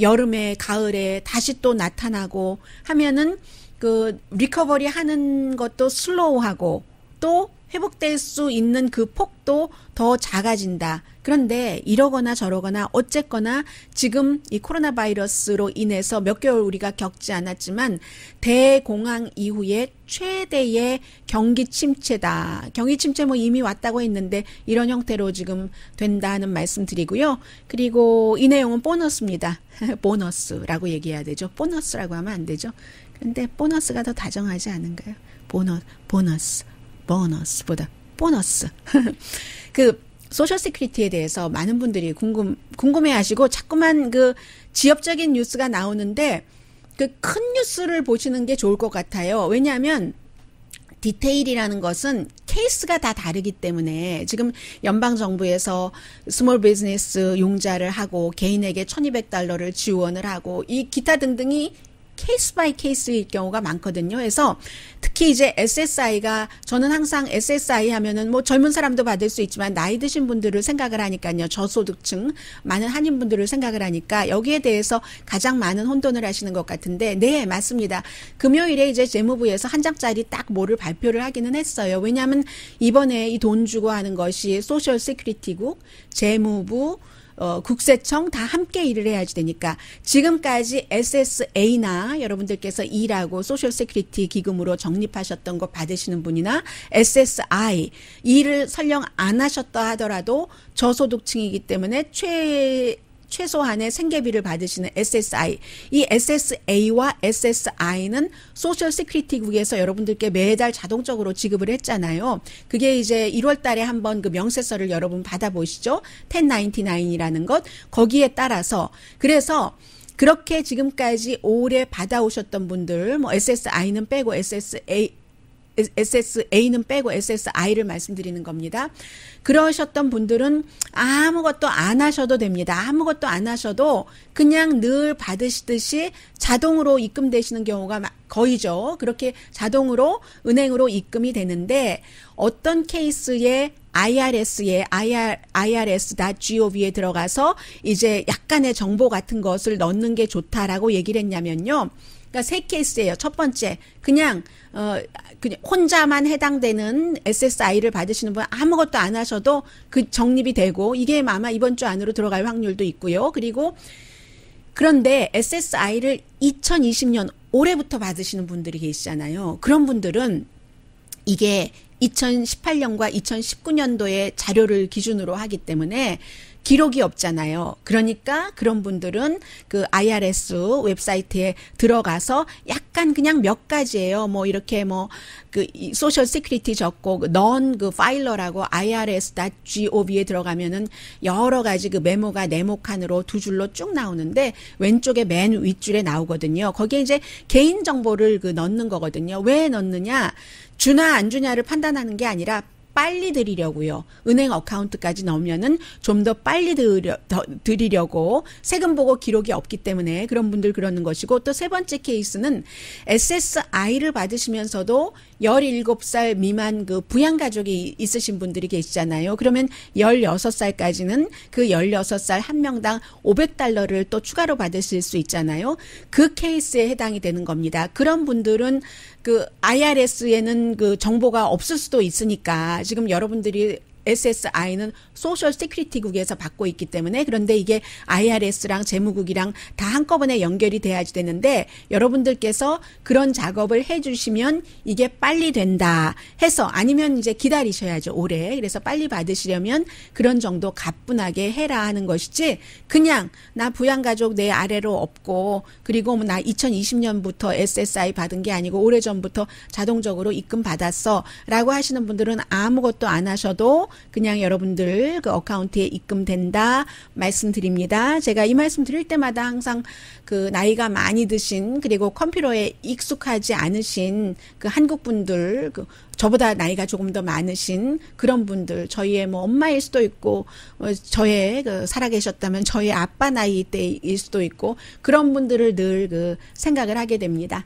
여름에 가을에 다시 또 나타나고 하면은 그 리커버리 하는 것도 슬로우하고 또 회복될 수 있는 그 폭도 더 작아진다. 그런데 이러거나 저러거나 어쨌거나 지금 이 코로나 바이러스로 인해서 몇 개월 우리가 겪지 않았지만 대공황 이후에 최대의 경기 침체다. 경기 침체 뭐 이미 왔다고 했는데 이런 형태로 지금 된다는 말씀 드리고요. 그리고 이 내용은 보너스입니다. 보너스라고 얘기해야 되죠. 보너스라고 하면 안 되죠. 근데 보너스가 더 다정하지 않은가요? 보너스보다 보너스. 그 소셜 시큐리티에 대해서 많은 분들이 궁금해하시고 자꾸만 그 지역적인 뉴스가 나오는데 그 큰 뉴스를 보시는 게 좋을 것 같아요. 왜냐하면 디테일이라는 것은 케이스가 다 다르기 때문에 지금 연방정부에서 스몰 비즈니스 융자를 하고 개인에게 $1,200를 지원을 하고 이 기타 등등이 케이스 바이 케이스일 경우가 많거든요. 그래서 특히 이제 SSI가 저는 항상 SSI 하면은 뭐 젊은 사람도 받을 수 있지만 나이 드신 분들을 생각을 하니까요. 저소득층 많은 한인분들을 생각을 하니까 여기에 대해서 가장 많은 혼돈을 하시는 것 같은데 네 맞습니다. 금요일에 이제 재무부에서 한 장짜리 딱 뭐를 발표를 하기는 했어요. 왜냐하면 이번에 이 돈 주고 하는 것이 소셜 시큐리티국, 재무부 국세청 다 함께 일을 해야지 되니까 지금까지 SSA나 여러분들께서 일하고 소셜 세큐리티 기금으로 적립하셨던 거 받으시는 분이나 SSI 일을 설령 안 하셨다 하더라도 저소득층이기 때문에 최소한의 생계비를 받으시는 SSI. 이 SSA와 SSI는 소셜 시큐리티국에서 여러분들께 매달 자동적으로 지급을 했잖아요. 그게 이제 1월 달에 한번 그 명세서를 여러분 받아보시죠. 1099이라는 것. 거기에 따라서 그래서 그렇게 지금까지 올해 받아오셨던 분들 뭐 SSI는 빼고 SSA는 빼고 SSI를 말씀드리는 겁니다. 그러셨던 분들은 아무것도 안 하셔도 됩니다. 아무것도 안 하셔도 그냥 늘 받으시듯이 자동으로 입금되시는 경우가 거의죠. 그렇게 자동으로 은행으로 입금이 되는데 어떤 케이스에 irs.gov에 들어가서 이제 약간의 정보 같은 것을 넣는 게 좋다라고 얘기를 했냐면요. 그러니까 세 케이스예요. 첫 번째, 그냥 혼자만 해당되는 SSI를 받으시는 분 아무것도 안 하셔도 그 적립이 되고 이게 아마 이번 주 안으로 들어갈 확률도 있고요. 그리고 그런데 SSI를 2020년 올해부터 받으시는 분들이 계시잖아요. 그런 분들은 이게 2018년과 2019년도의 자료를 기준으로 하기 때문에 기록이 없잖아요. 그러니까 그런 분들은 그 IRS 웹사이트에 들어가서 약간 그냥 몇 가지예요. 뭐 이렇게 뭐 그 소셜 시큐리티 적고 넌 그 파일러라고 irs.gov에 들어가면은 여러 가지 그 메모가 네모칸으로 두 줄로 쭉 나오는데 왼쪽에 맨 윗줄에 나오거든요. 거기에 이제 개인 정보를 그 넣는 거거든요. 왜 넣느냐? 주나 안 주냐를 판단하는 게 아니라 빨리 드리려고요. 은행 어카운트까지 넣으면은 좀 더 빨리 드리려고 세금 보고 기록이 없기 때문에 그런 분들 그러는 것이고 또 세 번째 케이스는 SSI를 받으시면서도 17살 미만 그 부양가족이 있으신 분들이 계시잖아요. 그러면 16살까지는 그 16살 한 명당 $500를 또 추가로 받으실 수 있잖아요. 그 케이스에 해당이 되는 겁니다. 그런 분들은 그 IRS에는 그 정보가 없을 수도 있으니까 지금 여러분들이 SSI는 소셜 시큐리티국에서 받고 있기 때문에 그런데 이게 IRS랑 재무국이랑 다 한꺼번에 연결이 돼야지 되는데 여러분들께서 그런 작업을 해주시면 이게 빨리 된다 해서 아니면 이제 기다리셔야죠 올해. 그래서 빨리 받으시려면 그런 정도 가뿐하게 해라 하는 것이지 그냥 나 부양가족 내 아래로 없고 그리고 뭐 나 2020년부터 SSI 받은 게 아니고 오래전부터 자동적으로 입금 받았어 라고 하시는 분들은 아무것도 안 하셔도 그냥 여러분들 그 어카운트에 입금된다 말씀드립니다. 제가 이 말씀 드릴 때마다 항상 그 나이가 많이 드신 그리고 컴퓨터에 익숙하지 않으신 그 한국 분들 그 저보다 나이가 조금 더 많으신 그런 분들 저희의 뭐 엄마일 수도 있고 저의 그 살아계셨다면 저의 아빠 나이 때일 수도 있고 그런 분들을 늘 그 생각을 하게 됩니다.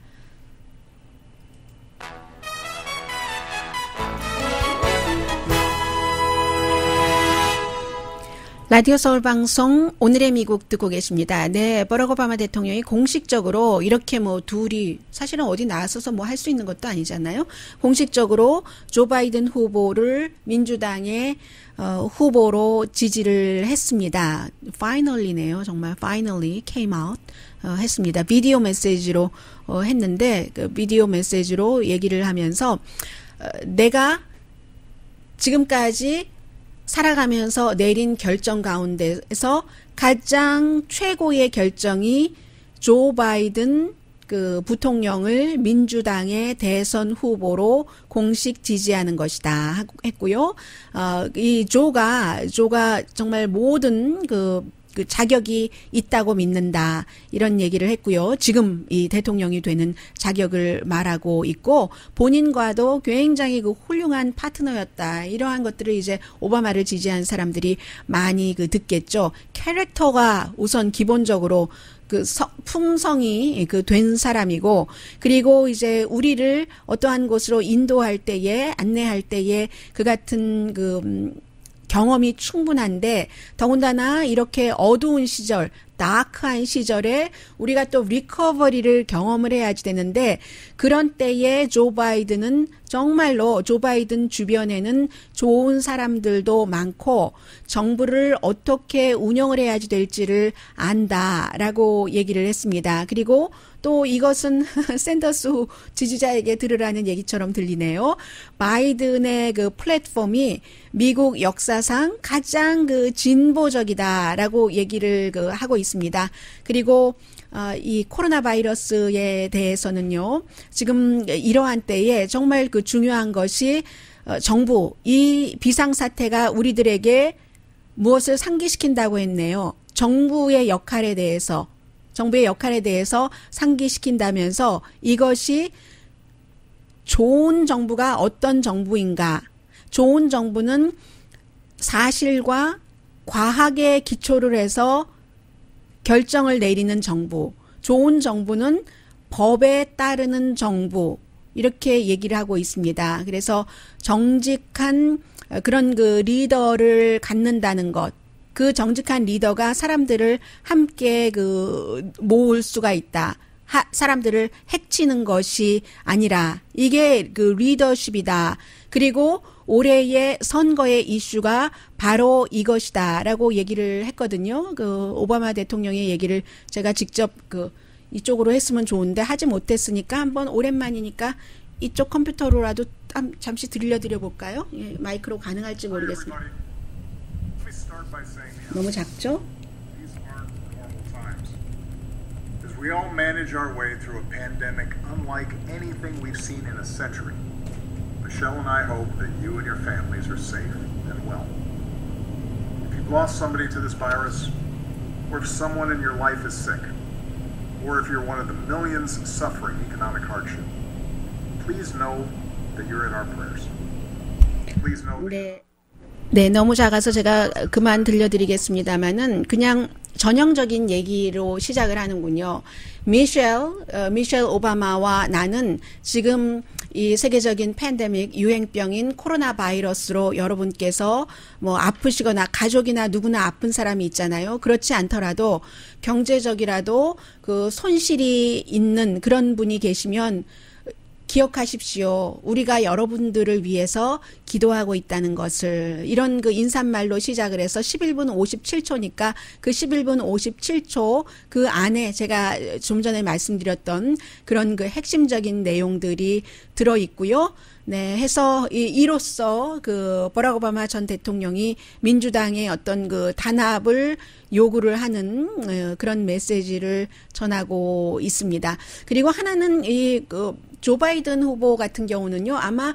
라디오 서울 방송 오늘의 미국 듣고 계십니다. 네, 버락 오바마 대통령이 공식적으로 이렇게 뭐 둘이 사실은 어디 나서서 뭐 할 수 있는 것도 아니잖아요. 공식적으로 조 바이든 후보를 민주당의 후보로 지지를 했습니다. Finally네요. 정말 finally came out 했습니다. 비디오 메시지로 했는데 그 비디오 메시지로 얘기를 하면서 내가 지금까지 살아가면서 내린 결정 가운데서 가장 최고의 결정이 조 바이든 그 부통령을 민주당의 대선 후보로 공식 지지하는 것이다 했고요. 이 조가 정말 모든 그 자격이 있다고 믿는다. 이런 얘기를 했고요. 지금 이 대통령이 되는 자격을 말하고 있고 본인과도 굉장히 그 훌륭한 파트너였다. 이러한 것들을 이제 오바마를 지지한 사람들이 많이 그 듣겠죠. 캐릭터가 우선 기본적으로 그 품성이 그 된 사람이고 그리고 이제 우리를 어떠한 곳으로 인도할 때에 안내할 때에 그 같은 그 경험이 충분한데 더군다나 이렇게 어두운 시절, 다크한 시절에 우리가 또 리커버리를 경험을 해야지 되는데 그런 때에 조 바이든은 정말로 조 바이든 주변에는 좋은 사람들도 많고 정부를 어떻게 운영을 해야지 될지를 안다라고 얘기를 했습니다. 그리고 또 이것은 샌더스 지지자에게 들으라는 얘기처럼 들리네요. 바이든의 그 플랫폼이 미국 역사상 가장 그 진보적이다라고 얘기를 그 하고 있습니다. 그리고 이 코로나 바이러스에 대해서는요. 지금 이러한 때에 정말 그 중요한 것이 정부 이 비상사태가 우리들에게 무엇을 상기시킨다고 했네요. 정부의 역할에 대해서 상기시킨다면서 이것이 좋은 정부가 어떤 정부인가. 좋은 정부는 사실과 과학에 기초를 해서 결정을 내리는 정부. 좋은 정부는 법에 따르는 정부. 이렇게 얘기를 하고 있습니다. 그래서 정직한 그런 그 리더를 갖는다는 것. 그 정직한 리더가 사람들을 함께 그 모을 수가 있다. 사람들을 해치는 것이 아니라 이게 그 리더십이다. 그리고 올해의 선거의 이슈가 바로 이것이다라고 얘기를 했거든요. 그 오바마 대통령의 얘기를 제가 직접 그 이쪽으로 했으면 좋은데 하지 못했으니까 한번 오랜만이니까 이쪽 컴퓨터로라도 잠시 들려드려 볼까요? 예, 마이크로 가능할지 모르겠습니다. 너무 작죠? We all manage our way through a pandemic unlike anything we've seen in a century. Michelle and I hope that you and your families are safe and well. If you've lost somebody to this virus, or if someone in your life is sick, or if you're one of the millions suffering economic hardship, please know that you're in our prayers. Please know that 네, 너무 작아서 제가 그만 들려드리겠습니다만은 그냥 전형적인 얘기로 시작을 하는군요. 미셸 오바마와 나는 지금 이 세계적인 팬데믹 유행병인 코로나 바이러스로 여러분께서 뭐 아프시거나 가족이나 누구나 아픈 사람이 있잖아요. 그렇지 않더라도 경제적이라도 그 손실이 있는 그런 분이 계시면 기억하십시오. 우리가 여러분들을 위해서 기도하고 있다는 것을 이런 그 인사말로 시작을 해서 11분 57초니까 그 11분 57초 그 안에 제가 좀 전에 말씀드렸던 그런 그 핵심적인 내용들이 들어 있고요. 네, 해서 이로써 그 버락 오바마 전 대통령이 민주당의 어떤 그 단합을 요구를 하는 그런 메시지를 전하고 있습니다. 그리고 하나는 조 바이든 후보 같은 경우는요, 아마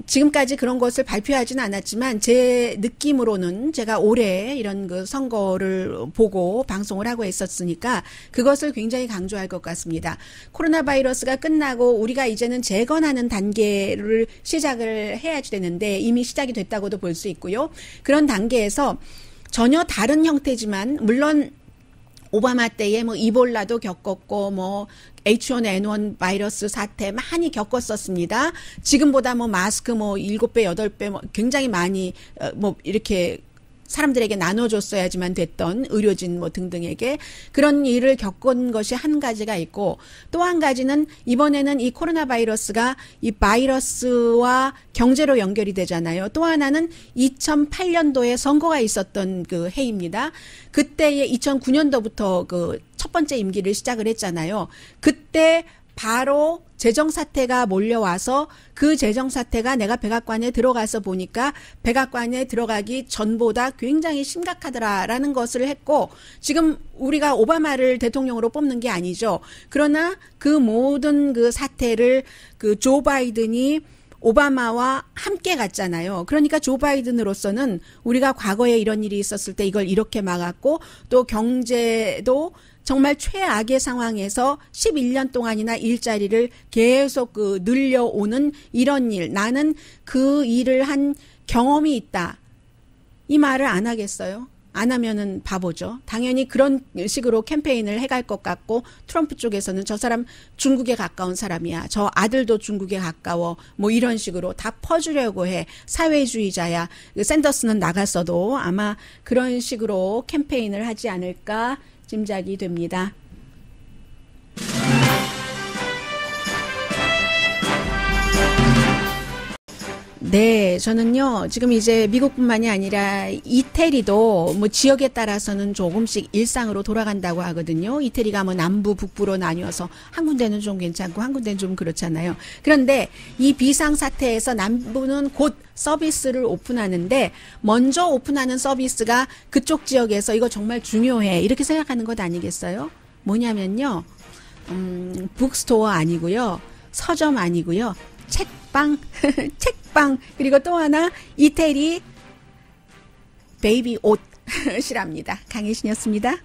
지금까지 그런 것을 발표하지는 않았지만 제 느낌으로는 제가 올해 이런 그 선거를 보고 방송을 하고 있었으니까 그것을 굉장히 강조할 것 같습니다. 코로나 바이러스가 끝나고 우리가 이제는 재건하는 단계를 시작을 해야지 되는데 이미 시작이 됐다고도 볼 수 있고요. 그런 단계에서 전혀 다른 형태지만 물론 오바마 때에 뭐 이볼라도 겪었고 뭐 H1N1 바이러스 사태 많이 겪었었습니다. 지금보다 뭐 마스크 뭐 7배, 8배 뭐 굉장히 많이 뭐 이렇게 사람들에게 나눠줬어야지만 됐던 의료진 뭐 등등에게 그런 일을 겪은 것이 한 가지가 있고 또 한 가지는 이번에는 이 코로나 바이러스가 이 바이러스와 경제로 연결이 되잖아요. 또 하나는 2008년도에 선거가 있었던 그 해입니다. 그때에 2009년도부터 그 첫 번째 임기를 시작을 했잖아요. 그때 바로 재정사태가 몰려와서 그 재정사태가 내가 백악관에 들어가서 보니까 백악관에 들어가기 전보다 굉장히 심각하더라라는 것을 했고 지금 우리가 오바마를 대통령으로 뽑는 게 아니죠. 그러나 그 모든 그 사태를 그 조 바이든이 오바마와 함께 갔잖아요. 그러니까 조 바이든으로서는 우리가 과거에 이런 일이 있었을 때 이걸 이렇게 막았고 또 경제도 정말 최악의 상황에서 11년 동안이나 일자리를 계속 그 늘려오는 이런 일. 나는 그 일을 한 경험이 있다. 이 말을 안 하겠어요? 안 하면은 바보죠. 당연히 그런 식으로 캠페인을 해갈 것 같고 트럼프 쪽에서는 저 사람 중국에 가까운 사람이야. 저 아들도 중국에 가까워. 뭐 이런 식으로 다 퍼주려고 해. 사회주의자야. 샌더스는 나갔어도 아마 그런 식으로 캠페인을 하지 않을까 짐작이 됩니다. 네, 저는요, 지금 이제 미국뿐만이 아니라 이태리도 뭐 지역에 따라서는 조금씩 일상으로 돌아간다고 하거든요. 이태리가 뭐 남부, 북부로 나뉘어서 한 군데는 좀 괜찮고 한 군데는 좀 그렇잖아요. 그런데 이 비상사태에서 남부는 곧 서비스를 오픈하는데 먼저 오픈하는 서비스가 그쪽 지역에서 이거 정말 중요해. 이렇게 생각하는 것 아니겠어요? 뭐냐면요, 북스토어 아니고요. 서점 아니고요. 책방, 책방, 그리고 또 하나, 이태리 베이비 옷이랍니다. 강혜신이었습니다.